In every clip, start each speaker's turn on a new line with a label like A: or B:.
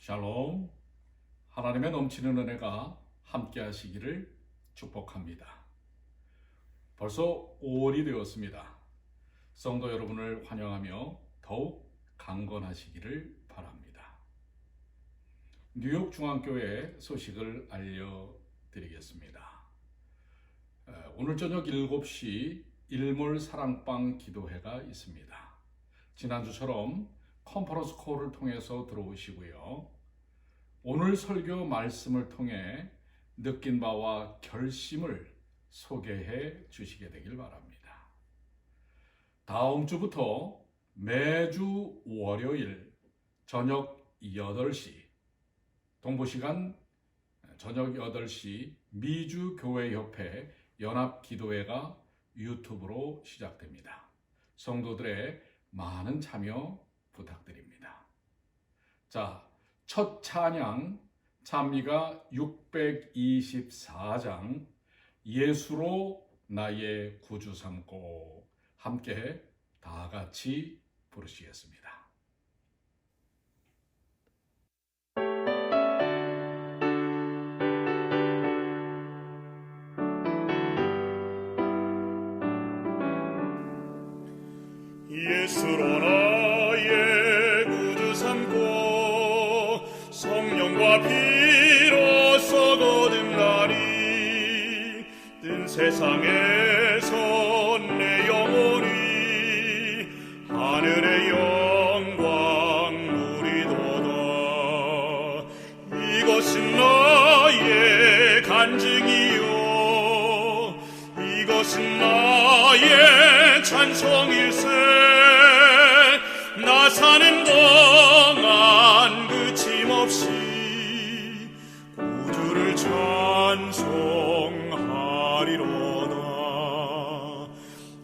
A: 샬롬, 하나님의 넘치는 은혜가 함께 하시기를 축복합니다. 벌써 5월이 되었습니다. 성도 여러분을 환영하며 더욱 강건하시기를 바랍니다. 뉴욕 중앙교회 소식을 알려드리겠습니다. 오늘 저녁 7시 일몰 사랑방 기도회가 있습니다. 지난주처럼 컨퍼런스 콜을 통해서 들어오시고요. 오늘 설교 말씀을 통해 느낀 바와 결심을 소개해 주시게 되길 바랍니다. 다음 주부터 매주 월요일 저녁 8시 동부시간 저녁 8시 미주교회협회 연합기도회가 유튜브로 시작됩니다. 성도들의 많은 참여 부탁드립니다. 자, 첫 찬양 찬미가 624장 예수로 나의 구주 삼고 함께 다 같이 부르시겠습니다.
B: 예수로 나의 구주 삼고 성령과 피로써 거듭나리 뜬 세상에서 내 영혼이 하늘의 영광 누리도다. 이것은 나의 간증이요 이것은 나의 찬송일세. 나 사는 동안 그침없이 구주를 찬송하리로다.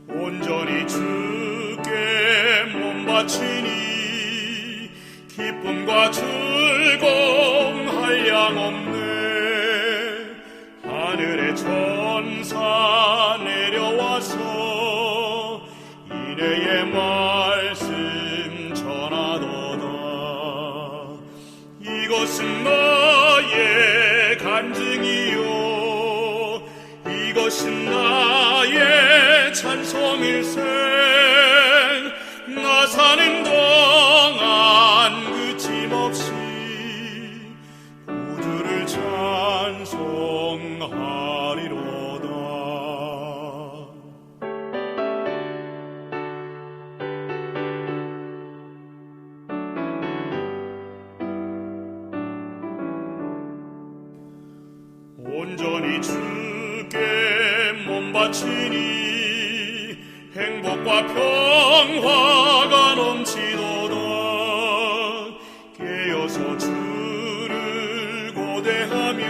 B: 온전히 주께 몸 바치니 기쁨과 즐거움 한량없네. 하늘의 천사 내려와서 이내의 말씀 전하도다. 이것은 나의 간증이요 이것은 나의 찬송일세. 나 사는 동안 그침없이 구주를 찬송하리로다. 온전히 주께 몸 바치니 행복과 평화가 넘치도다. 깨어서 주를 고대하며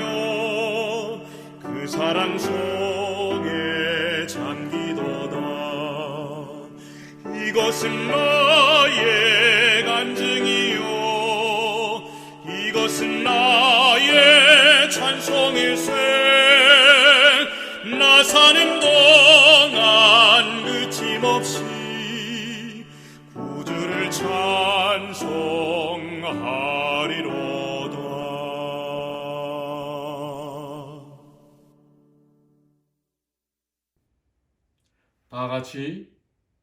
B: 그 사랑 속에 잠기도다. 이것은 나의 간증이요 이것은 나의 찬송일세. 나 사는 동안 그침없이 구주를 찬송하리로다.
A: 다 같이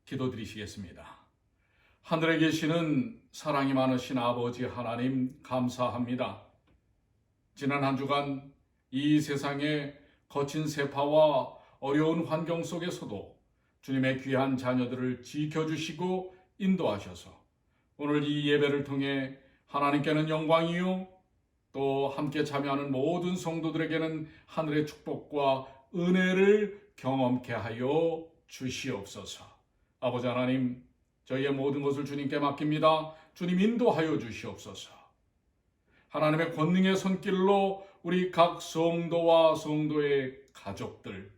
A: 기도드리시겠습니다. 하늘에 계시는 사랑이 많으신 아버지 하나님 감사합니다. 지난 한 주간 이 세상의 거친 세파와 어려운 환경 속에서도 주님의 귀한 자녀들을 지켜주시고 인도하셔서 오늘 이 예배를 통해 하나님께는 영광이요 또 함께 참여하는 모든 성도들에게는 하늘의 축복과 은혜를 경험케 하여 주시옵소서. 아버지 하나님, 저희의 모든 것을 주님께 맡깁니다. 주님 인도하여 주시옵소서. 하나님의 권능의 손길로 우리 각 성도와 성도의 가족들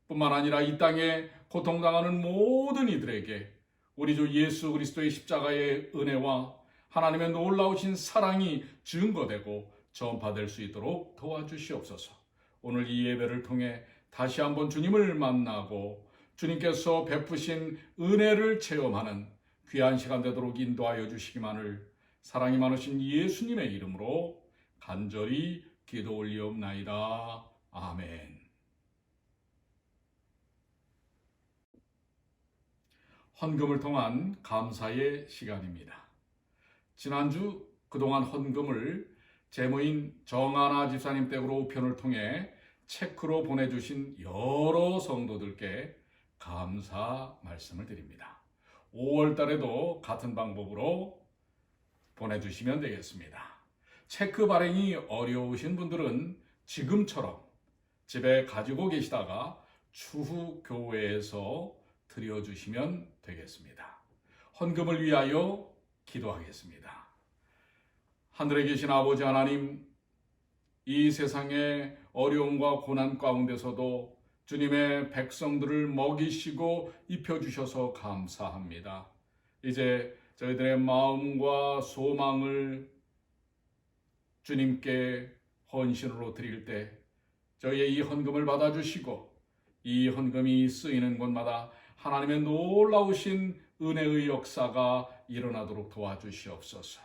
A: 뿐만 아니라 이 땅에 고통당하는 모든 이들에게 우리 주 예수 그리스도의 십자가의 은혜와 하나님의 놀라우신 사랑이 증거되고 전파될 수 있도록 도와주시옵소서. 오늘 이 예배를 통해 다시 한번 주님을 만나고 주님께서 베푸신 은혜를 체험하는 귀한 시간 되도록 인도하여 주시기만을 사랑이 많으신 예수님의 이름으로 간절히 기도 올리옵나이다. 아멘. 헌금을 통한 감사의 시간입니다. 지난주 그동안 헌금을 제모인 정하나 집사님 댁으로 우편을 통해 체크로 보내주신 여러 성도들께 감사 말씀을 드립니다. 5월 달에도 같은 방법으로 보내주시면 되겠습니다. 체크 발행이 어려우신 분들은 지금처럼 집에 가지고 계시다가 추후 교회에서 드려주시면 되겠습니다. 헌금을 위하여 기도하겠습니다. 하늘에 계신 아버지 하나님, 이 세상의 어려움과 고난 가운데서도 주님의 백성들을 먹이시고 입혀주셔서 감사합니다. 이제 저희들의 마음과 소망을 주님께 헌신으로 드릴 때 저희의 이 헌금을 받아주시고 이 헌금이 쓰이는 곳마다 하나님의 놀라우신 은혜의 역사가 일어나도록 도와주시옵소서.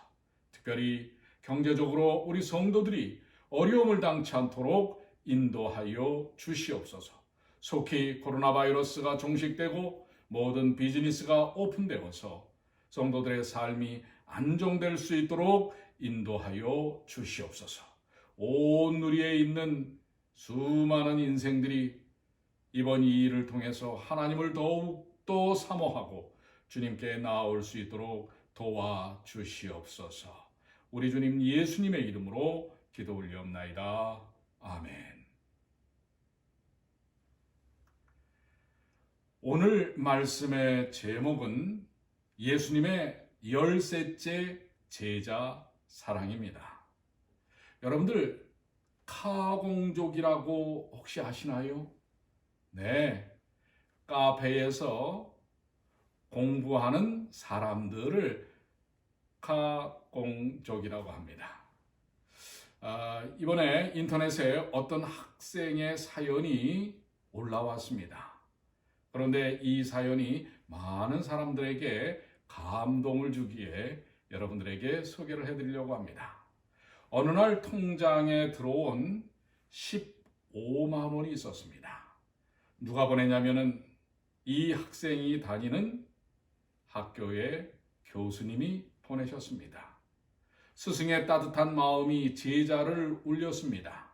A: 특별히 경제적으로 우리 성도들이 어려움을 당치 않도록 인도하여 주시옵소서. 속히 코로나 바이러스가 종식되고 모든 비즈니스가 오픈되어서 성도들의 삶이 안정될 수 있도록 인도하여 주시옵소서. 온 누리에 있는 수많은 인생들이 이번 이 일을 통해서 하나님을 더욱더 사모하고 주님께 나아올 수 있도록 도와주시옵소서. 우리 주님 예수님의 이름으로 기도 올리옵나이다. 아멘. 오늘 말씀의 제목은 예수님의 13째 제자 사랑입니다. 여러분들 카공족이라고 혹시 아시나요? 네, 카페에서 공부하는 사람들을 카공족이라고 합니다. 이번에 인터넷에 어떤 학생의 사연이 올라왔습니다. 그런데 이 사연이 많은 사람들에게 감동을 주기에 여러분들에게 소개를 해드리려고 합니다. 어느 날 통장에 들어온 15만 원이 있었습니다. 누가 보냈냐면은 이 학생이 다니는 학교의 교수님이 보내셨습니다. 스승의 따뜻한 마음이 제자를 울렸습니다.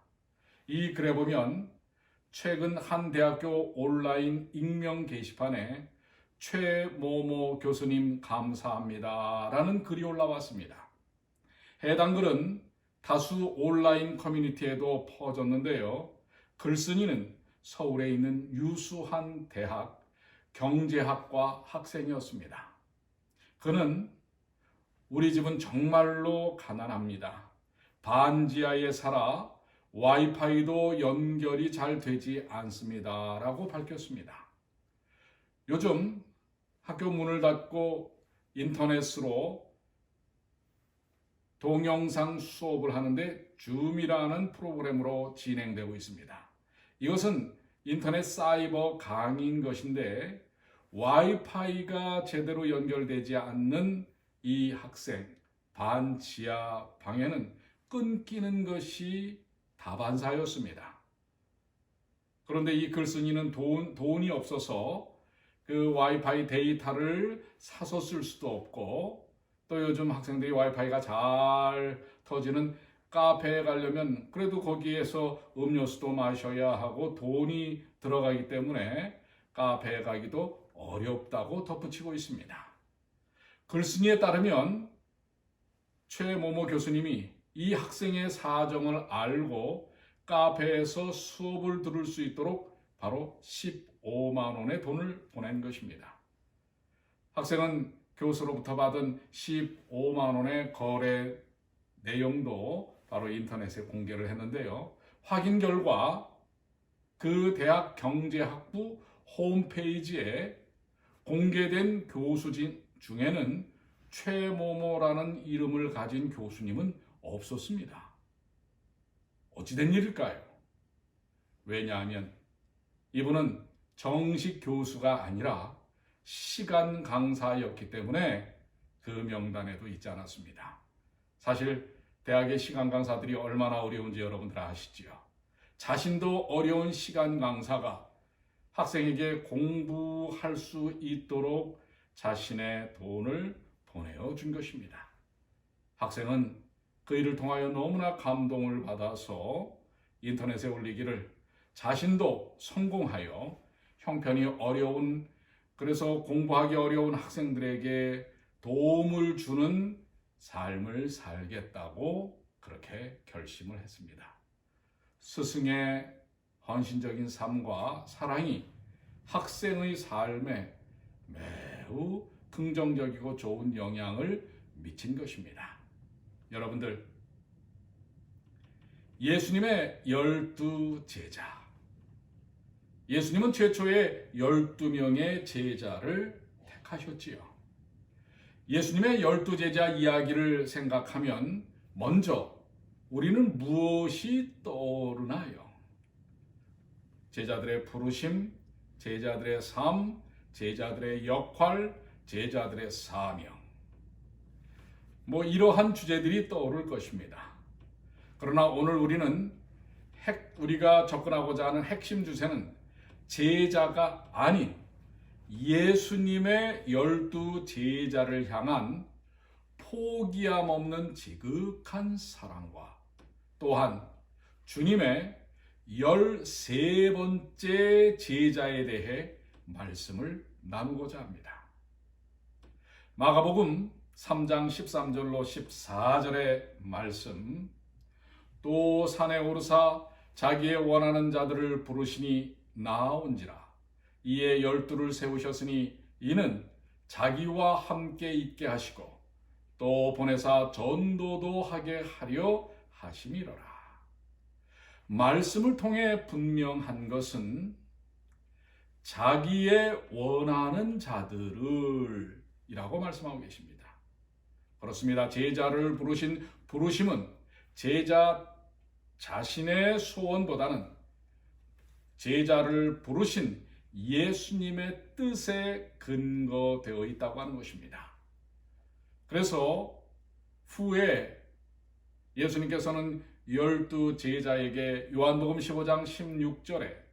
A: 이 글에 보면 최근 한 대학교 온라인 익명 게시판에 최모모 교수님 감사합니다 라는 글이 올라왔습니다. 해당 글은 다수 온라인 커뮤니티에도 퍼졌는데요. 글쓴이는 서울에 있는 유수한 대학 경제학과 학생이었습니다. 그는 우리 집은 정말로 가난합니다. 반지하에 살아 와이파이도 연결이 잘 되지 않습니다 라고 밝혔습니다. 요즘 학교 문을 닫고 인터넷으로 동영상 수업을 하는데 줌이라는 프로그램으로 진행되고 있습니다. 이것은 인터넷 사이버 강의인 것인데 와이파이가 제대로 연결되지 않는 이 학생 반지하 방에는 끊기는 것이 다반사였습니다. 그런데 이 글쓴이는 돈이 없어서 그 와이파이 데이터를 사서 쓸 수도 없고 또 요즘 학생들이 와이파이가 잘 터지는 카페에 가려면 그래도 거기에서 음료수도 마셔야 하고 돈이 들어가기 때문에 카페에 가기도 어렵다고 덧붙이고 있습니다. 글쓴이에 따르면 최모모 교수님이 이 학생의 사정을 알고 카페에서 수업을 들을 수 있도록 바로 15만 원의 돈을 보낸 것입니다. 학생은 교수로부터 받은 15만 원의 거래 내용도 바로 인터넷에 공개를 했는데요. 확인 결과 그 대학 경제학부 홈페이지에 공개된 교수 중에는 최모모라는 이름을 가진 교수님은 없었습니다. 어찌된 일일까요? 왜냐하면 이분은 정식 교수가 아니라 시간 강사였기 때문에 그 명단에도 있지 않았습니다. 사실 대학의 시간 강사들이 얼마나 어려운지 여러분들 아시지요? 자신도 어려운 시간 강사가 학생에게 공부할 수 있도록 자신의 돈을 보내어 준 것입니다. 학생은 그 일을 통하여 너무나 감동을 받아서 인터넷에 올리기를 자신도 성공하여 형편이 어려운, 그래서 공부하기 어려운 학생들에게 도움을 주는 삶을 살겠다고 그렇게 결심을 했습니다. 스승의 헌신적인 삶과 사랑이 학생의 삶에 매우 긍정적이고 좋은 영향을 미친 것입니다. 여러분들, 예수님의 12 제자. 예수님은 최초에 12명의 제자를 택하셨지요. 예수님의 12 제자 이야기를 생각하면 먼저 우리는 무엇이 떠오르나요? 제자들의 부르심, 제자들의 삶, 제자들의 역할, 제자들의 사명. 이러한 주제들이 떠오를 것입니다. 그러나 오늘 우리가 접근하고자 하는 핵심 주제는 제자가 아닌 예수님의 12 제자를 향한 포기함 없는 지극한 사랑과 또한 주님의 13번째 제자에 대해 말씀을 나누고자 합니다. 마가복음 3장 13절로 14절의 말씀. 또 산에 오르사 자기의 원하는 자들을 부르시니 나아온지라. 이에 12를 세우셨으니 이는 자기와 함께 있게 하시고 또 보내사 전도도 하게 하려 하심이로라. 말씀을 통해 분명한 것은 자기의 원하는 자들을 이라고 말씀하고 계십니다. 그렇습니다. 제자를 부르신 부르심은 제자 자신의 소원보다는 제자를 부르신 예수님의 뜻에 근거되어 있다고 하는 것입니다. 그래서 후에 예수님께서는 12 제자에게 요한복음 15장 16절에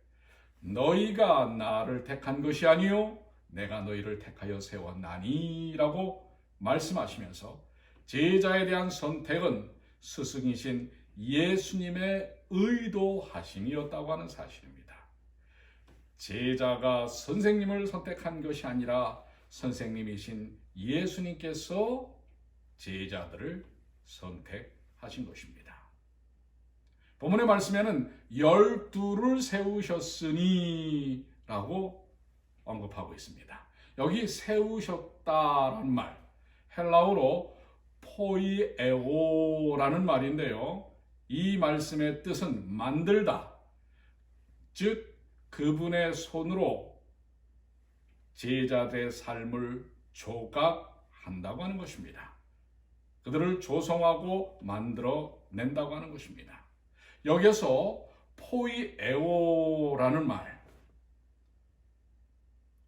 A: 너희가 나를 택한 것이 아니요 내가 너희를 택하여 세웠나니 라고 말씀하시면서 제자에 대한 선택은 스승이신 예수님의 의도하심이었다고 하는 사실입니다. 제자가 선생님을 선택한 것이 아니라 선생님이신 예수님께서 제자들을 선택하신 것입니다. 본문의 말씀에는 12를 세우셨으니 라고 언급하고 있습니다. 여기 세우셨다라는 말, 헬라어로 포이에오라는 말인데요. 이 말씀의 뜻은 만들다, 즉 그분의 손으로 제자들의 삶을 조각한다고 하는 것입니다. 그들을 조성하고 만들어낸다고 하는 것입니다. 여기서 포이에오라는 말,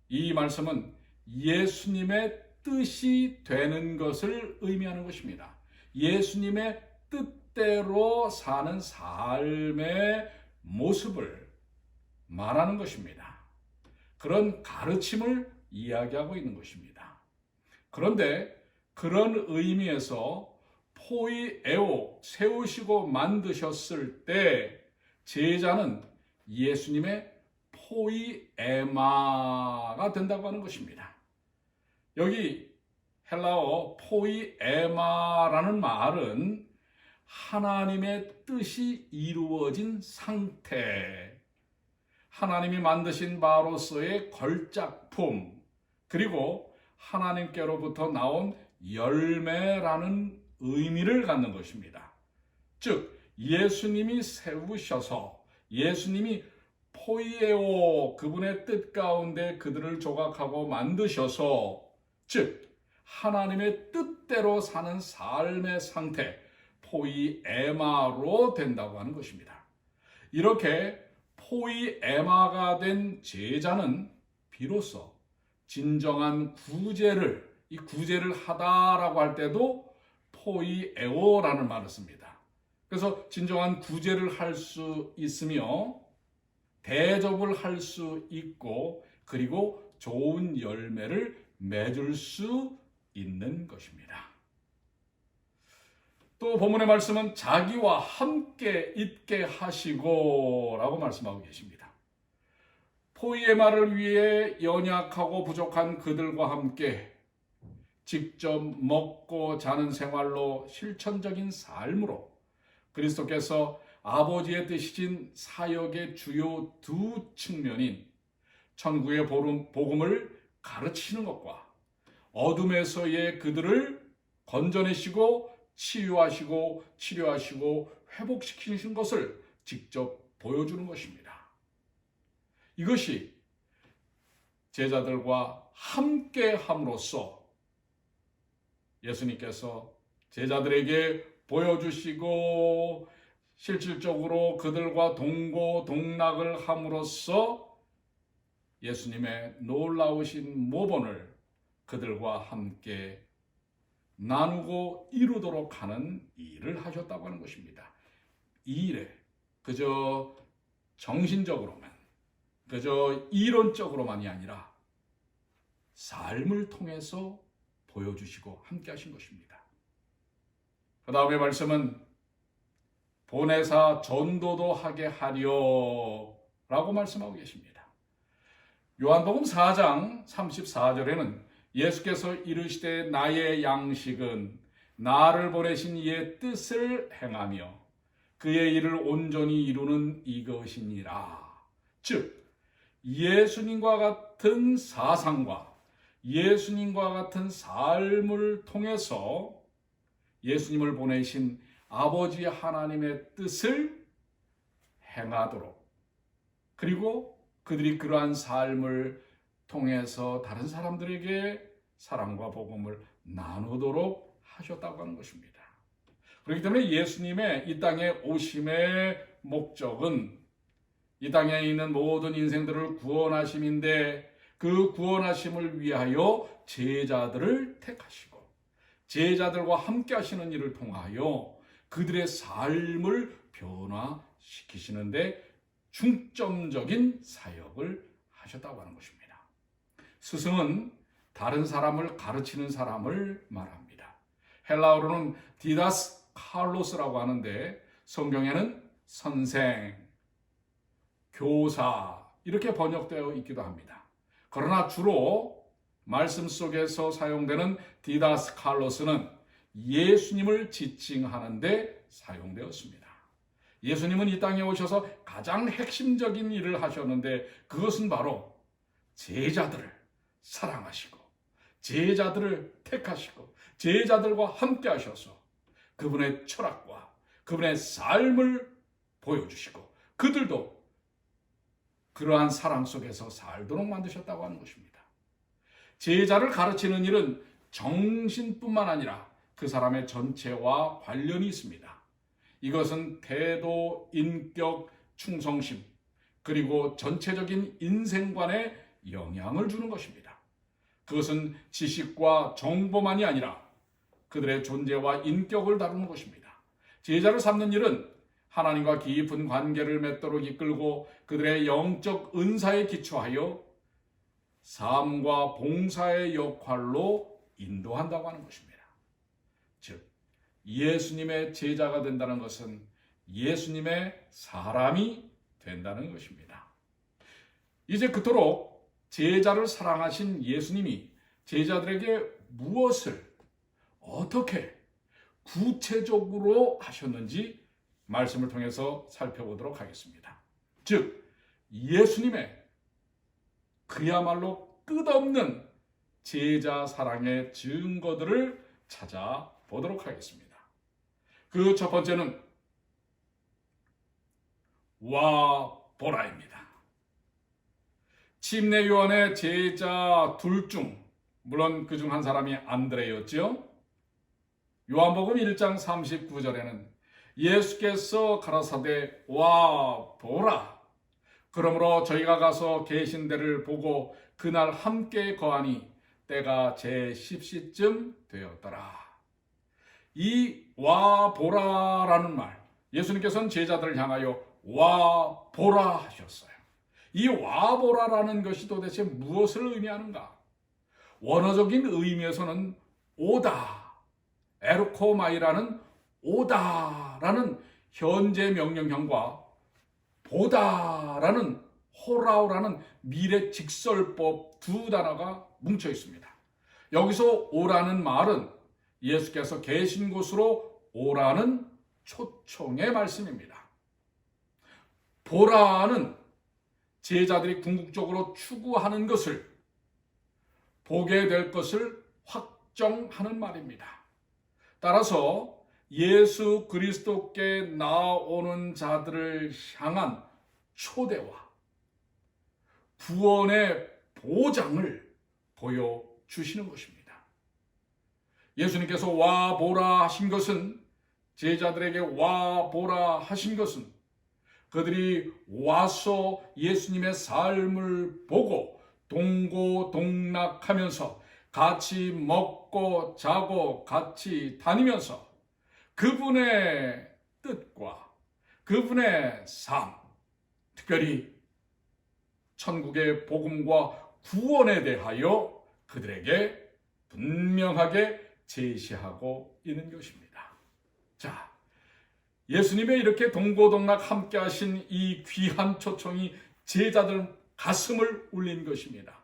A: 이 말씀은 예수님의 뜻이 되는 것을 의미하는 것입니다. 예수님의 뜻대로 사는 삶의 모습을 말하는 것입니다. 그런 가르침을 이야기하고 있는 것입니다. 그런데 그런 의미에서 포이에오, 세우시고 만드셨을 때 제자는 예수님의 포이에마가 된다고 하는 것입니다. 여기 헬라어 포이에마라는 말은 하나님의 뜻이 이루어진 상태, 하나님이 만드신 바로서의 걸작품, 그리고 하나님께로부터 나온 열매라는 의미를 갖는 것입니다. 즉 예수님이 세우셔서 예수님이 포이에오, 그분의 뜻 가운데 그들을 조각하고 만드셔서, 즉 하나님의 뜻대로 사는 삶의 상태, 포이에마로 된다고 하는 것입니다. 이렇게 포이에마가 된 제자는 비로소 진정한 구제를 하다라고 할 때도 포이에오라는 말을 씁니다. 그래서 진정한 구제를 할 수 있으며 대접을 할 수 있고 그리고 좋은 열매를 맺을 수 있는 것입니다. 또 본문의 말씀은 자기와 함께 있게 하시고 라고 말씀하고 계십니다. 포이에마를 위해 연약하고 부족한 그들과 함께 직접 먹고 자는 생활로 실천적인 삶으로 그리스도께서 아버지의 뜻이신 사역의 주요 두 측면인 천국의 복음을 가르치는 것과 어둠에서의 그들을 건져내시고 치유하시고 치료하시고 회복시키신 것을 직접 보여주는 것입니다. 이것이 제자들과 함께 함으로써 예수님께서 제자들에게 보여주시고 실질적으로 그들과 동고동락을 함으로써 예수님의 놀라우신 모본을 그들과 함께 나누고 이루도록 하는 일을 하셨다고 하는 것입니다. 이 일에 그저 정신적으로만, 그저 이론적으로만이 아니라 삶을 통해서 보여주시고 함께 하신 것입니다. 그 다음에 말씀은 보내사 전도도 하게 하려 라고 말씀하고 계십니다. 요한복음 4장 34절에는 예수께서 이르시되 나의 양식은 나를 보내신 이의 뜻을 행하며 그의 일을 온전히 이루는 이것이니라. 즉 예수님과 같은 사상과 예수님과 같은 삶을 통해서 예수님을 보내신 아버지 하나님의 뜻을 행하도록 그리고 그들이 그러한 삶을 통해서 다른 사람들에게 사랑과 복음을 나누도록 하셨다고 하는 것입니다. 그렇기 때문에 예수님의 이 땅에 오심의 목적은 이 땅에 있는 모든 인생들을 구원하심인데 그 구원하심을 위하여 제자들을 택하시고 제자들과 함께 하시는 일을 통하여 그들의 삶을 변화시키시는데 중점적인 사역을 하셨다고 하는 것입니다. 스승은 다른 사람을 가르치는 사람을 말합니다. 헬라어로는 디다스 칼로스라고 하는데 성경에는 선생, 교사 이렇게 번역되어 있기도 합니다. 그러나 주로 말씀 속에서 사용되는 디다스 칼로스는 예수님을 지칭하는 데 사용되었습니다. 예수님은 이 땅에 오셔서 가장 핵심적인 일을 하셨는데 그것은 바로 제자들을 사랑하시고 제자들을 택하시고 제자들과 함께 하셔서 그분의 철학과 그분의 삶을 보여주시고 그들도 그러한 사랑 속에서 살도록 만드셨다고 하는 것입니다. 제자를 가르치는 일은 정신뿐만 아니라 그 사람의 전체와 관련이 있습니다. 이것은 태도, 인격, 충성심, 그리고 전체적인 인생관에 영향을 주는 것입니다. 그것은 지식과 정보만이 아니라 그들의 존재와 인격을 다루는 것입니다. 제자를 삼는 일은 하나님과 깊은 관계를 맺도록 이끌고 그들의 영적 은사에 기초하여 삶과 봉사의 역할로 인도한다고 하는 것입니다. 즉, 예수님의 제자가 된다는 것은 예수님의 사람이 된다는 것입니다. 이제 그토록 제자를 사랑하신 예수님이 제자들에게 무엇을 어떻게 구체적으로 하셨는지 말씀을 통해서 살펴보도록 하겠습니다. 즉, 예수님의 그야말로 끝없는 제자 사랑의 증거들을 찾아보도록 하겠습니다. 그 첫 번째는 와 보라입니다. 침례 요한의 제자 둘 중, 물론 그 중 한 사람이 안드레였죠. 요한복음 1장 39절에는 예수께서 가라사대 와 보라. 그러므로 저희가 가서 계신 데를 보고 그날 함께 거하니 때가 제 10시쯤 되었더라. 이 와 보라라는 말, 예수님께서는 제자들을 향하여 와 보라 하셨어요. 이 와 보라라는 것이 도대체 무엇을 의미하는가? 원어적인 의미에서는 오다, 에르코마이라는 오다라는 현재 명령형과 보다라는 호라오라는 미래 직설법 두 단어가 뭉쳐 있습니다. 여기서 오라는 말은 예수께서 계신 곳으로 오라는 초청의 말씀입니다. 보라는 제자들이 궁극적으로 추구하는 것을, 보게 될 것을 확정하는 말입니다. 따라서 예수 그리스도께 나오는 자들을 향한 초대와 구원의 보장을 보여주시는 것입니다. 예수님께서 와 보라 하신 것은, 제자들에게 와 보라 하신 것은 그들이 와서 예수님의 삶을 보고 동고동락하면서 같이 먹고 자고 같이 다니면서 그분의 뜻과 그분의 삶, 특별히 천국의 복음과 구원에 대하여 그들에게 분명하게 제시하고 있는 것입니다. 자, 예수님의 이렇게 동고동락 함께 하신 이 귀한 초청이 제자들 가슴을 울린 것입니다.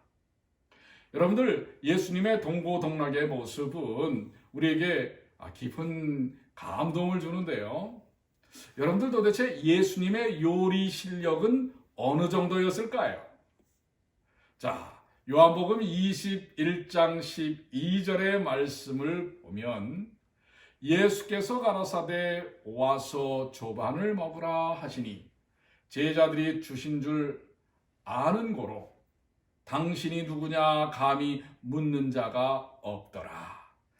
A: 여러분들, 예수님의 동고동락의 모습은 우리에게 깊은 감동을 주는데요. 여러분들, 도대체 예수님의 요리 실력은 어느 정도였을까요? 자, 요한복음 21장 12절의 말씀을 보면 예수께서 가라사대 와서 조반을 먹으라 하시니 제자들이 주신 줄 아는 고로 당신이 누구냐 감히 묻는 자가 없더라.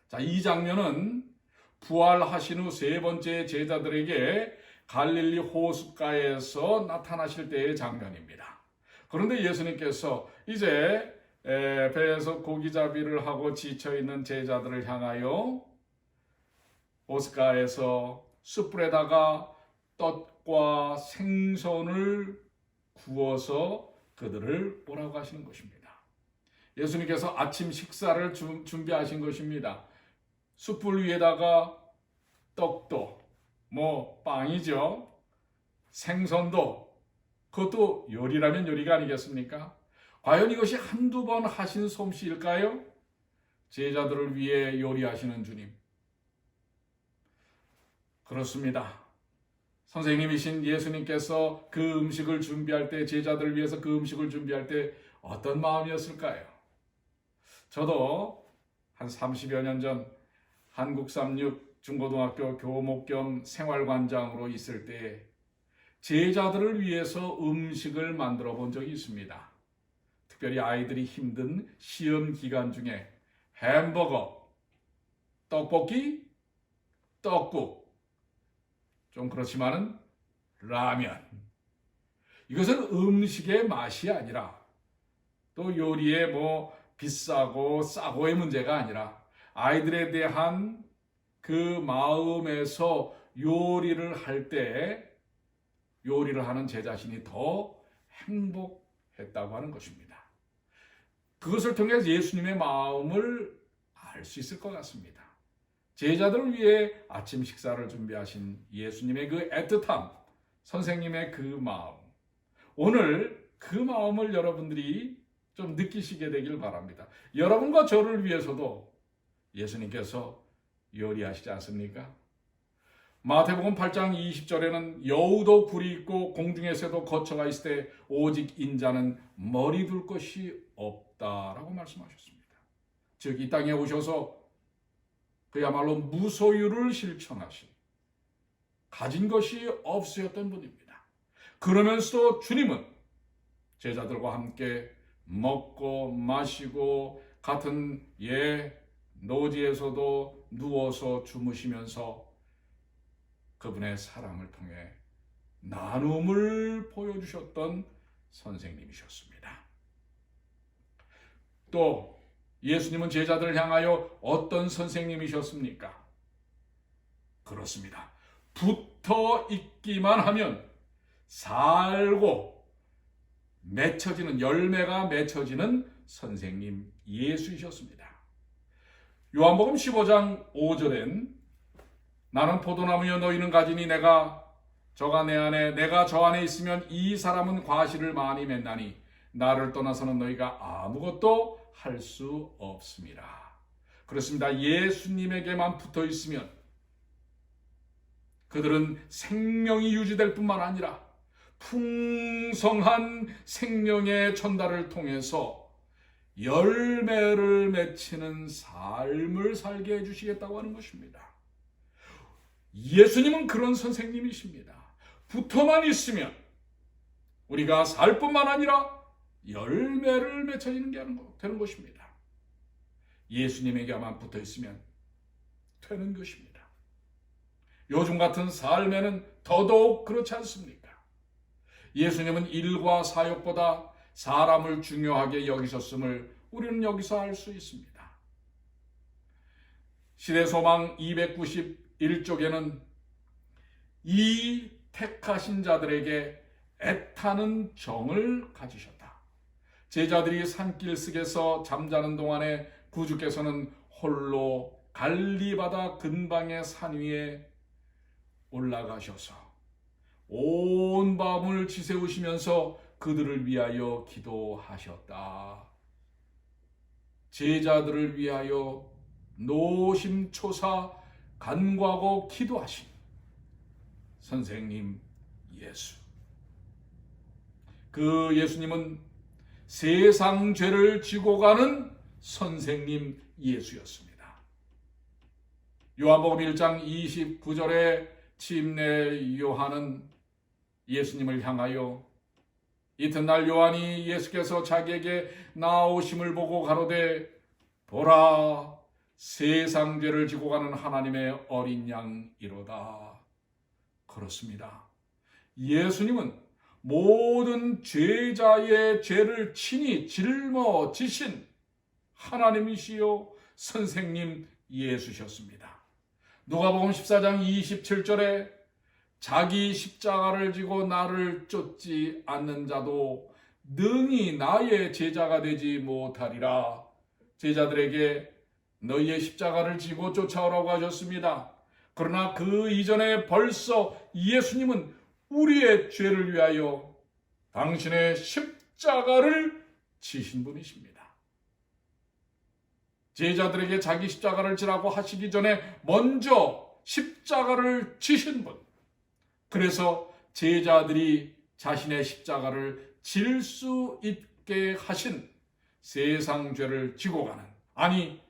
A: 자, 이 장면은 부활하신 후 세 번째 제자들에게 갈릴리 호숫가에서 나타나실 때의 장면입니다. 그런데 예수님께서 이제 배에서 고기잡이를 하고 지쳐있는 제자들을 향하여 호숫가에서 숯불에다가 떡과 생선을 구워서 그들을 오라고 하시는 것입니다. 예수님께서 아침 식사를 준비하신 것입니다. 숯불 위에다가 떡도, 빵이죠. 생선도, 그것도 요리라면 요리가 아니겠습니까? 과연 이것이 한두 번 하신 솜씨일까요? 제자들을 위해 요리하시는 주님. 그렇습니다. 선생님이신 예수님께서 그 음식을 준비할 때, 제자들을 위해서 그 음식을 준비할 때 어떤 마음이었을까요? 저도 한 30여 년 전 한국삼육 중고등학교 교목 겸 생활관장으로 있을 때 제자들을 위해서 음식을 만들어 본 적이 있습니다. 특별히 아이들이 힘든 시험 기간 중에 햄버거, 떡볶이, 떡국, 좀 그렇지만은 라면. 이것은 음식의 맛이 아니라 또 요리의 비싸고 싸고의 문제가 아니라 아이들에 대한 그 마음에서 요리를 할 때 요리를 하는 제 자신이 더 행복했다고 하는 것입니다. 그것을 통해 예수님의 마음을 알 수 있을 것 같습니다. 제자들을 위해 아침 식사를 준비하신 예수님의 그 애틋함, 선생님의 그 마음, 오늘 그 마음을 여러분들이 좀 느끼시게 되길 바랍니다. 여러분과 저를 위해서도 예수님께서 요리하시지 않습니까? 마태복음 8장 20절에는 여우도 굴이 있고 공중에서도 거처가 있을 때 오직 인자는 머리 둘 것이 없다라고 말씀하셨습니다. 즉, 이 땅에 오셔서 그야말로 무소유를 실천하신, 가진 것이 없으셨던 분입니다. 그러면서도 주님은 제자들과 함께 먹고 마시고 같은 노지에서도 누워서 주무시면서 그분의 사랑을 통해 나눔을 보여주셨던 선생님이셨습니다. 또 예수님은 제자들을 향하여 어떤 선생님이셨습니까? 그렇습니다. 붙어 있기만 하면 살고 맺혀지는, 열매가 맺혀지는 선생님 예수이셨습니다. 요한복음 15장 5절엔 나는 포도나무여 너희는 가지니 저가 내 안에 내가 저 안에 있으면 이 사람은 과실을 많이 맺나니 나를 떠나서는 너희가 아무것도 할 수 없습니다. 그렇습니다. 예수님에게만 붙어 있으면 그들은 생명이 유지될 뿐만 아니라 풍성한 생명의 전달을 통해서 열매를 맺히는 삶을 살게 해주시겠다고 하는 것입니다. 예수님은 그런 선생님이십니다. 붙어만 있으면 우리가 살 뿐만 아니라 열매를 맺혀지는 게 되는 것입니다. 예수님에게만 붙어 있으면 되는 것입니다. 요즘 같은 삶에는 더더욱 그렇지 않습니까? 예수님은 일과 사역보다 사람을 중요하게 여기셨음을 우리는 여기서 알 수 있습니다. 시대소망 291쪽에는 이 택하신 자들에게 애타는 정을 가지셨다. 제자들이 산길석에서 잠자는 동안에 구주께서는 홀로 갈리바다 근방의 산 위에 올라가셔서 온 밤을 지새우시면서 그들을 위하여 기도하셨다. 제자들을 위하여 노심초사 간구하고 기도하신 선생님 예수. 그 예수님은 세상 죄를 지고 가는 선생님 예수였습니다. 요한복음 1장 29절에 침례 요한은 예수님을 향하여 이튿날 요한이 예수께서 자기에게 나오심을 보고 가로되 보라 세상 죄를 지고 가는 하나님의 어린 양이로다. 그렇습니다. 예수님은 모든 죄자의 죄를 친히 짊어지신 하나님이시요 선생님 예수셨습니다. 누가복음 14장 27절에 자기 십자가를 지고 나를 쫓지 않는 자도 능히 나의 제자가 되지 못하리라. 제자들에게 너희의 십자가를 지고 쫓아오라고 하셨습니다. 그러나 그 이전에 벌써 예수님은 우리의 죄를 위하여 당신의 십자가를 지신 분이십니다. 제자들에게 자기 십자가를 지라고 하시기 전에 먼저 십자가를 지신 분. 그래서 제자들이 자신의 십자가를 질 수 있게 하신 세상 죄를 지고 가는, 아니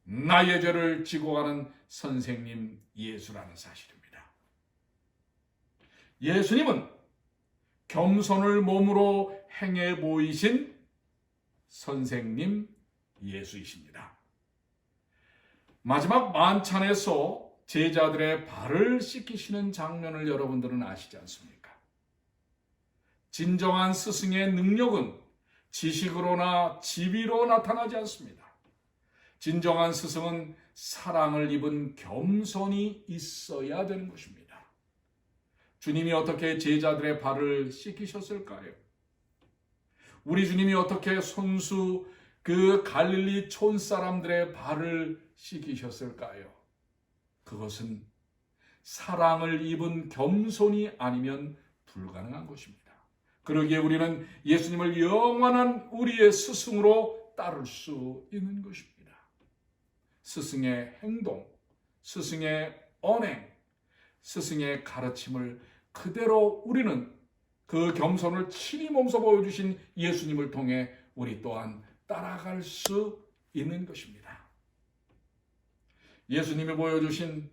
A: 나의 죄를 지고 가는 선생님 예수라는 사실입니다. 예수님은 겸손을 몸으로 행해 보이신 선생님 예수이십니다. 마지막 만찬에서 제자들의 발을 씻기시는 장면을 여러분들은 아시지 않습니까? 진정한 스승의 능력은 지식으로나 지위로 나타나지 않습니다. 진정한 스승은 사랑을 입은 겸손이 있어야 되는 것입니다. 주님이 어떻게 제자들의 발을 씻기셨을까요? 우리 주님이 어떻게 손수 그 갈릴리 촌 사람들의 발을 씻기셨을까요? 그것은 사랑을 입은 겸손이 아니면 불가능한 것입니다. 그러기에 우리는 예수님을 영원한 우리의 스승으로 따를 수 있는 것입니다. 스승의 행동, 스승의 언행, 스승의 가르침을 그대로 우리는 그 겸손을 친히 몸소 보여주신 예수님을 통해 우리 또한 따라갈 수 있는 것입니다. 예수님이 보여주신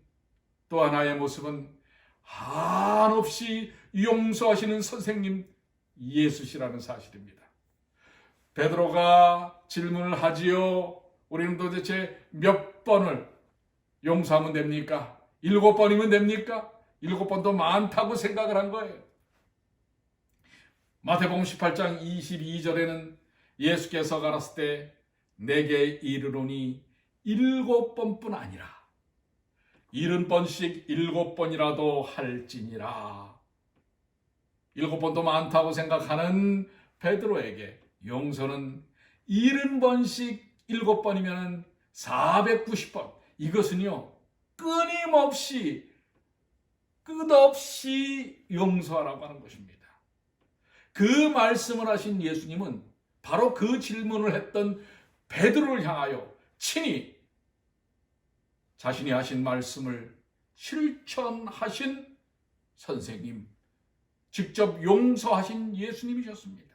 A: 또 하나의 모습은 한없이 용서하시는 선생님 예수시라는 사실입니다. 베드로가 질문을 하지요. 우리는 도대체 몇 번을 용서하면 됩니까? 7번이면 됩니까? 7번도 많다고 생각을 한 거예요. 마태복음 18장 22절에는 예수께서 가라사대 때 내게 이르노니 7번뿐 아니라 70번씩 7번이라도 할지니라. 7번도 많다고 생각하는 베드로에게 용서는 70번씩 7번이면 490번. 이것은요, 끝없이 용서하라고 하는 것입니다. 그 말씀을 하신 예수님은 바로 그 질문을 했던 베드로를 향하여 친히 자신이 하신 말씀을 실천하신 선생님, 직접 용서하신 예수님이셨습니다.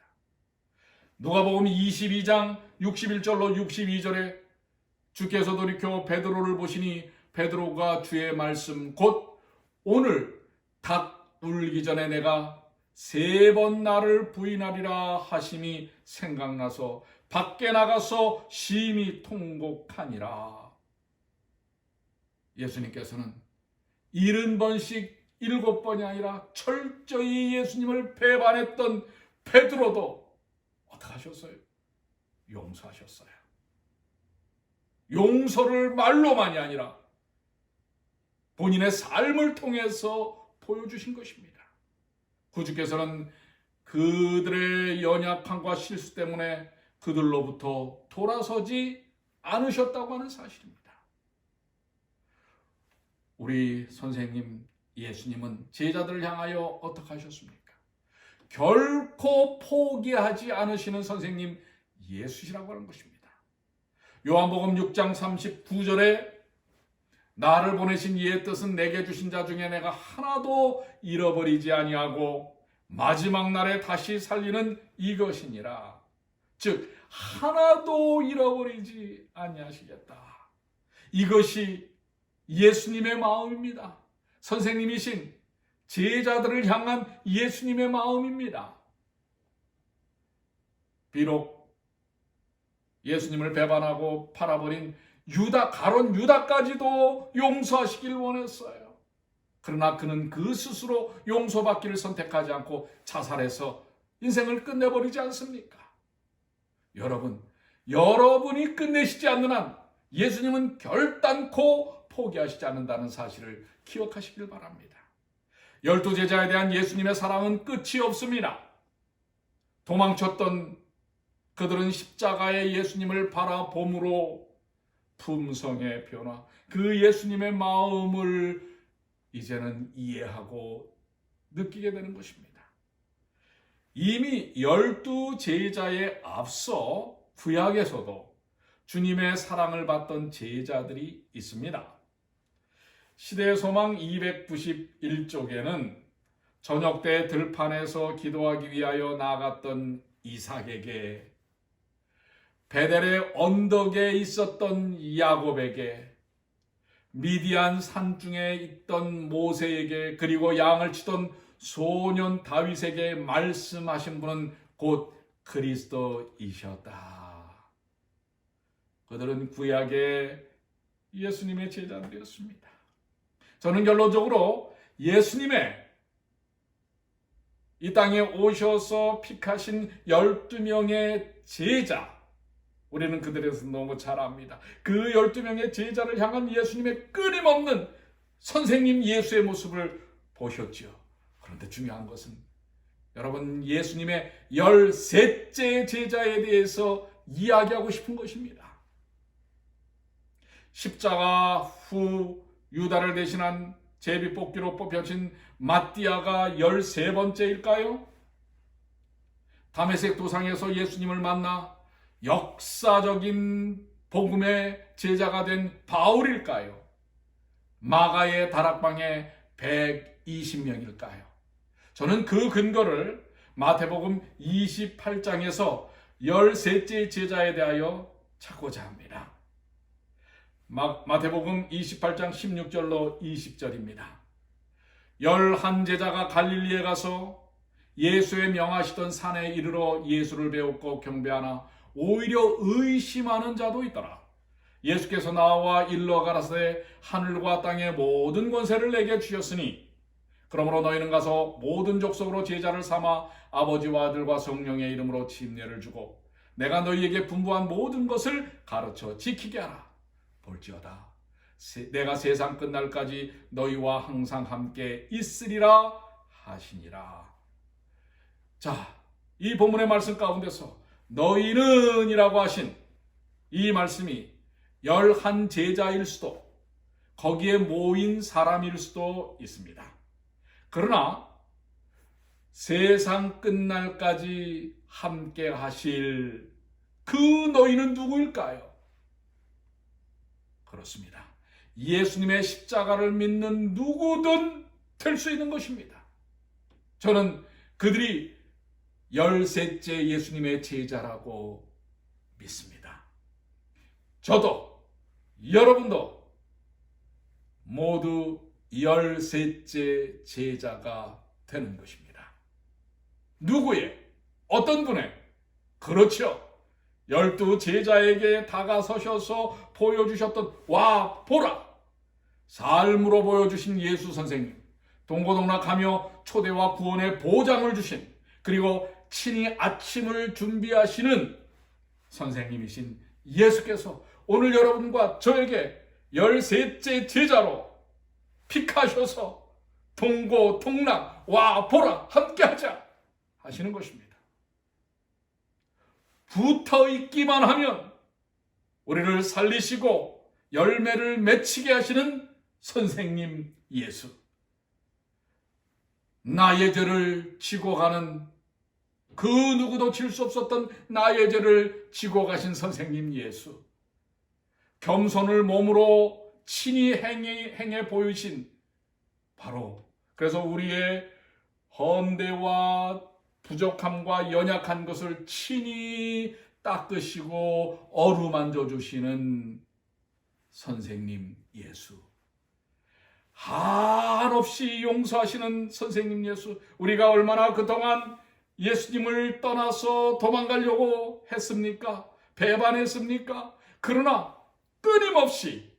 A: 누가복음 22장 61절로 62절에 주께서 돌이켜 베드로를 보시니 베드로가 주의 말씀 곧 오늘 닭 울기 전에 내가 3번 나를 부인하리라 하심이 생각나서 밖에 나가서 심히 통곡하니라. 예수님께서는 70번씩 7번이 아니라 철저히 예수님을 배반했던 베드로도 어떻게 하셨어요? 용서하셨어요. 용서를 말로만이 아니라 본인의 삶을 통해서 보여주신 것입니다. 구주께서는 그들의 연약함과 실수 때문에 그들로부터 돌아서지 않으셨다고 하는 사실입니다. 우리 선생님 예수님은 제자들을 향하여 어떻게 하셨습니까? 결코 포기하지 않으시는 선생님 예수시라고 하는 것입니다. 요한복음 6장 39절에 나를 보내신 이의 뜻은 내게 주신 자 중에 내가 하나도 잃어버리지 아니하고 마지막 날에 다시 살리는 이것이니라. 즉 하나도 잃어버리지 아니하시겠다. 이것이 예수님의 마음입니다. 선생님이신 제자들을 향한 예수님의 마음입니다. 비록 예수님을 배반하고 팔아버린 가론 유다까지도 용서하시길 원했어요. 그러나 그는 그 스스로 용서받기를 선택하지 않고 자살해서 인생을 끝내버리지 않습니까? 여러분이 끝내시지 않는 한 예수님은 결단코 포기하시지 않는다는 사실을 기억하시길 바랍니다. 12제자에 대한 예수님의 사랑은 끝이 없습니다. 도망쳤던 그들은 십자가의 예수님을 바라봄으로 품성의 변화, 그 예수님의 마음을 이제는 이해하고 느끼게 되는 것입니다. 이미 12제자에 앞서 구약에서도 주님의 사랑을 받던 제자들이 있습니다. 시대의 소망 291쪽에는 저녁 때 들판에서 기도하기 위하여 나갔던 이삭에게, 베델의 언덕에 있었던 야곱에게, 미디안 산중에 있던 모세에게, 그리고 양을 치던 소년 다윗에게 말씀하신 분은 곧 그리스도이셨다. 그들은 구약의 예수님의 제자들이었습니다. 저는 결론적으로 예수님의 이 땅에 오셔서 픽하신 12명의 제자, 우리는 그들에서 너무 잘 압니다. 그 12명의 제자를 향한 예수님의 끊임없는 선생님 예수의 모습을 보셨죠. 그런데 중요한 것은 여러분, 예수님의 13째 제자에 대해서 이야기하고 싶은 것입니다. 십자가 후 유다를 대신한 제비뽑기로 뽑혀진 마띠아가 13번째일까요? 다메섹 도상에서 예수님을 만나 역사적인 복음의 제자가 된 바울일까요? 마가의 다락방의 120명일까요? 저는 그 근거를 마태복음 28장에서 13째 제자에 대하여 찾고자 합니다. 마태복음 28장 16절로 20절입니다. 11제자가 갈릴리에 가서 예수의 명하시던 산에 이르러 예수를 배웠고 경배하나 오히려 의심하는 자도 있더라. 예수께서 나와 일러 가라사대 하늘과 땅의 모든 권세를 내게 주셨으니 그러므로 너희는 가서 모든 족속으로 제자를 삼아 아버지와 아들과 성령의 이름으로 침례를 주고 내가 너희에게 분부한 모든 것을 가르쳐 지키게 하라. 볼지어다 내가 세상 끝날까지 너희와 항상 함께 있으리라 하시니라. 자, 이 본문의 말씀 가운데서 너희는 이라고 하신 이 말씀이 11 제자일 수도, 거기에 모인 사람일 수도 있습니다. 그러나 세상 끝날까지 함께 하실 그 너희는 누구일까요? 그렇습니다. 예수님의 십자가를 믿는 누구든 될 수 있는 것입니다. 저는 그들이 13째 예수님의 제자라고 믿습니다. 저도 여러분도 모두 13째 제자가 되는 것입니다. 누구의? 어떤 분의? 그렇죠. 12 제자에게 다가서셔서 보여주셨던 와 보라, 삶으로 보여주신 예수 선생님, 동고동락하며 초대와 구원의 보장을 주신, 그리고 친히 아침을 준비하시는 선생님이신 예수께서 오늘 여러분과 저에게 13째 제자로 픽하셔서 동고동락 와 보라 함께하자 하시는 것입니다. 붙어있기만 하면 우리를 살리시고 열매를 맺히게 하시는 선생님 예수, 나의 죄를 지고 가는 그 누구도 질 수 없었던 나의 죄를 지고 가신 선생님 예수, 겸손을 몸으로 친히 행해 보이신 바로, 그래서 우리의 험대와 부족함과 연약한 것을 친히 닦으시고 어루만져 주시는 선생님 예수, 한없이 용서하시는 선생님 예수. 우리가 얼마나 그동안 예수님을 떠나서 도망가려고 했습니까? 배반했습니까? 그러나 끊임없이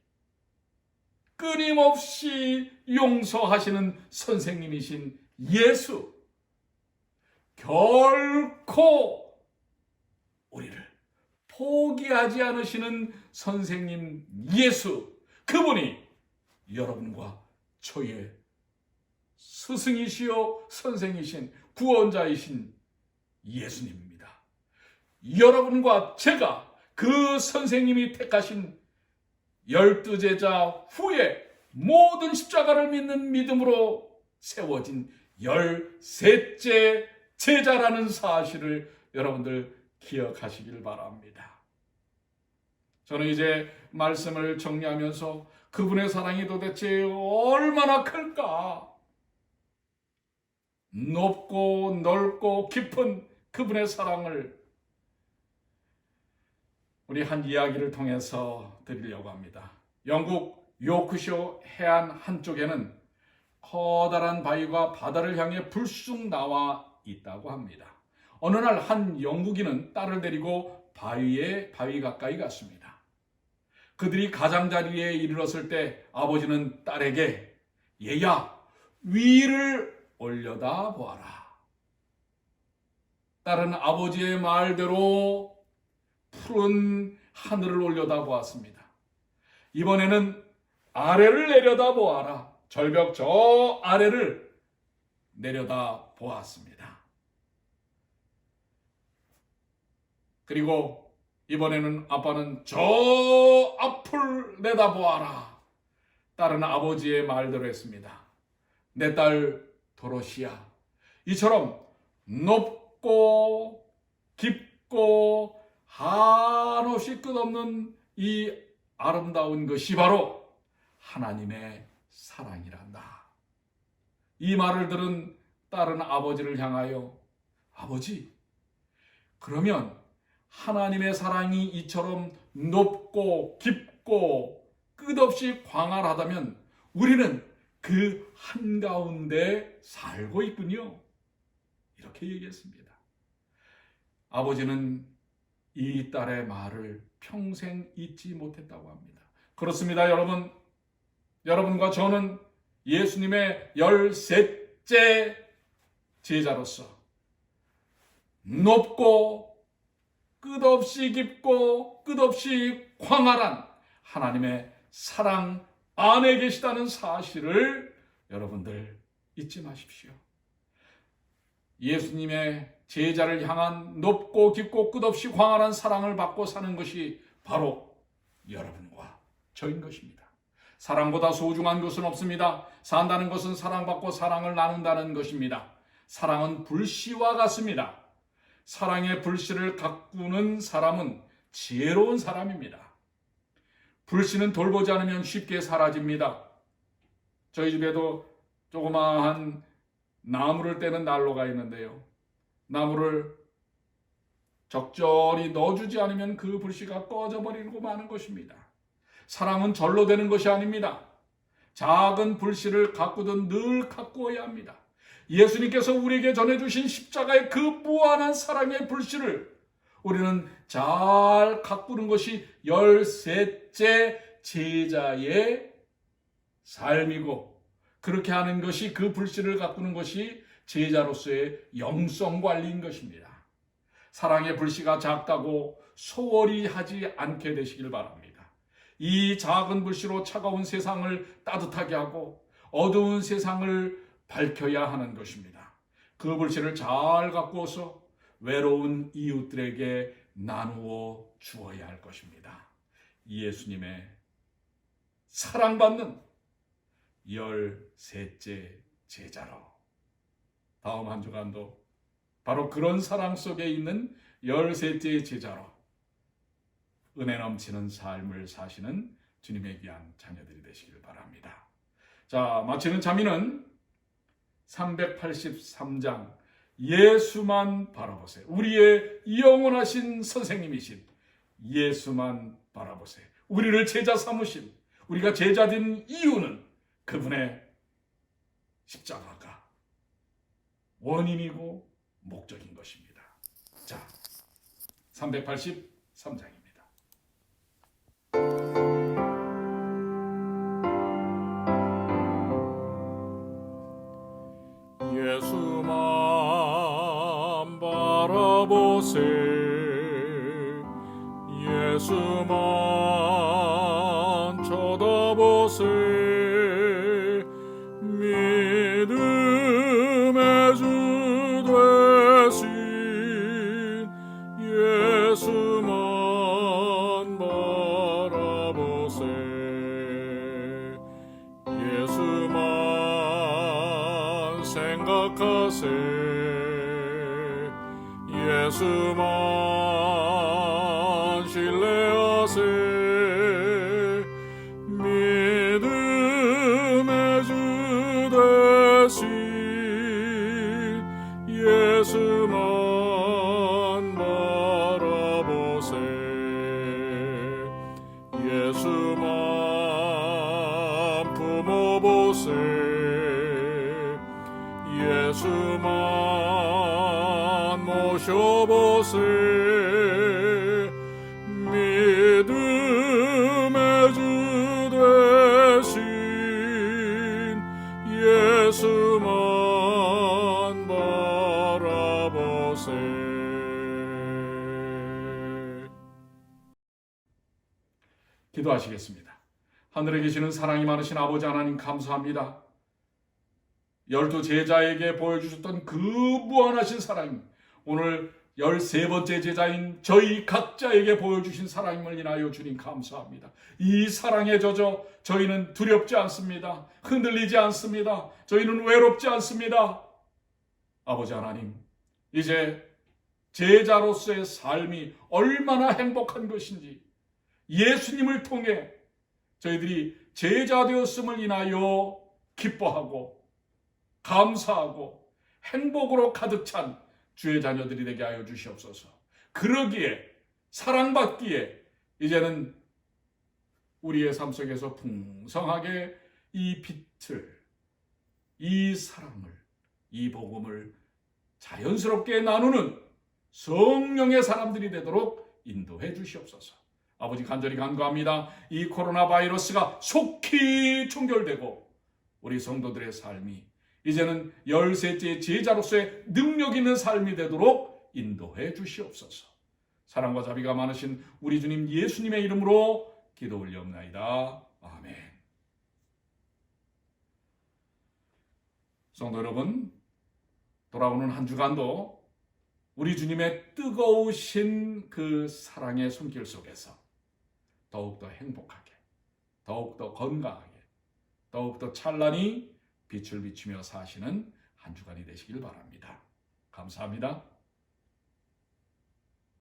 A: 용서하시는 선생님이신 예수, 결코 우리를 포기하지 않으시는 선생님 예수, 그분이 여러분과 저의 스승이시요 선생이신 구원자이신 예수님입니다. 여러분과 제가 그 선생님이 택하신 12제자 후에 모든 십자가를 믿는 믿음으로 세워진 13째 제자라는 사실을 여러분들 기억하시길 바랍니다. 저는 이제 말씀을 정리하면서 그분의 사랑이 도대체 얼마나 클까? 높고 넓고 깊은 그분의 사랑을 우리 한 이야기를 통해서 드리려고 합니다. 영국 요크셔 해안 한쪽에는 커다란 바위가 바다를 향해 불쑥 나와 있다고 합니다. 어느 날 한 영국인은 딸을 데리고 바위 가까이 갔습니다. 그들이 가장자리에 이르렀을 때 아버지는 딸에게 얘야, 위를 올려다 보아라. 딸은 아버지의 말대로 푸른 하늘을 올려다 보았습니다. 이번에는 아래를 내려다 보아라. 절벽 저 아래를 내려다 보았습니다. 그리고 이번에는 아빠는 저 앞을 내다보아라. 딸은 아버지의 말대로 했습니다. 내 딸 도로시아, 이처럼 높고 깊고 한없이 끝없는 이 아름다운 것이 바로 하나님의 사랑이란다. 이 말을 들은 딸은 아버지를 향하여 아버지, 그러면 하나님의 사랑이 이처럼 높고 깊고 끝없이 광활하다면 우리는 그 한가운데 살고 있군요. 이렇게 얘기했습니다. 아버지는 이 딸의 말을 평생 잊지 못했다고 합니다. 그렇습니다, 여러분. 여러분과 저는 예수님의 13째 제자로서 높고 끝없이 깊고 끝없이 광활한 하나님의 사랑 안에 계시다는 사실을 여러분들 잊지 마십시오. 예수님의 제자를 향한 높고 깊고 끝없이 광활한 사랑을 받고 사는 것이 바로 여러분과 저인 것입니다. 사랑보다 소중한 것은 없습니다. 산다는 것은 사랑받고 사랑을 나눈다는 것입니다. 사랑은 불씨와 같습니다. 사랑의 불씨를 가꾸는 사람은 지혜로운 사람입니다. 불씨는 돌보지 않으면 쉽게 사라집니다. 저희 집에도 조그마한 나무를 떼는 난로가 있는데요. 나무를 적절히 넣어주지 않으면 그 불씨가 꺼져버리고 마는 것입니다. 사랑은 절로 되는 것이 아닙니다. 작은 불씨를 가꾸듯 늘 가꾸어야 합니다. 예수님께서 우리에게 전해주신 십자가의 그 무한한 사랑의 불씨를 우리는 잘 가꾸는 것이 13째 제자의 삶이고, 그렇게 하는 것이, 그 불씨를 가꾸는 것이 제자로서의 영성 관리인 것입니다. 사랑의 불씨가 작다고 소홀히 하지 않게 되시길 바랍니다. 이 작은 불씨로 차가운 세상을 따뜻하게 하고 어두운 세상을 밝혀야 하는 것입니다. 그 불씨를 잘 가꾸어서 외로운 이웃들에게 나누어 주어야 할 것입니다. 예수님의 사랑받는 13째 제자로, 다음 한 주간도 바로 그런 사랑 속에 있는 13째 제자로 은혜 넘치는 삶을 사시는 주님의 귀한 자녀들이 되시길 바랍니다. 자, 마치는 자미는 383장 예수만 바라보세요. 우리의 영원하신 선생님이신 예수만 바라보세요. 우리를 제자 삼으신, 우리가 제자된 이유는 그분의 십자가가 원인이고 목적인 것입니다. 자, 383장입니다.
B: 예수만 바라보세 예수만 쳐다보세 믿음의 주 되신 예수만 바라보세 예수만 생각하세 예수만 신뢰하세 믿음의 주 되신 예수만 바라보세 예수만 품어보세 예수만 모셔보세 믿음의 주 되신 예수만 바라보세.
A: 기도하시겠습니다. 하늘에 계시는 사랑이 많으신 아버지 하나님, 감사합니다. 12 제자에게 보여주셨던 그 무한하신 사랑, 오늘 13번째 제자인 저희 각자에게 보여주신 사랑임을 인하여 주님 감사합니다. 이 사랑에 젖어 저희는 두렵지 않습니다. 흔들리지 않습니다. 저희는 외롭지 않습니다. 아버지 하나님, 이제 제자로서의 삶이 얼마나 행복한 것인지, 예수님을 통해 저희들이 제자 되었음을 인하여 기뻐하고 감사하고 행복으로 가득 찬 주의 자녀들이 되게 하여 주시옵소서. 그러기에, 사랑받기에 이제는 우리의 삶 속에서 풍성하게 이 빛을, 이 사랑을, 이 복음을 자연스럽게 나누는 성령의 사람들이 되도록 인도해 주시옵소서. 아버지, 간절히 간구합니다. 이 코로나 바이러스가 속히 종결되고 우리 성도들의 삶이 이제는 13째 제자로서의 능력 있는 삶이 되도록 인도해 주시옵소서. 사랑과 자비가 많으신 우리 주님 예수님의 이름으로 기도 올려옵나이다. 아멘. 성도 여러분, 돌아오는 한 주간도 우리 주님의 뜨거우신 그 사랑의 손길 속에서 더욱더 행복하게, 더욱더 건강하게, 더욱더 찬란히 빛을 비추며 사시는 한 주간이 되시길 바랍니다. 감사합니다.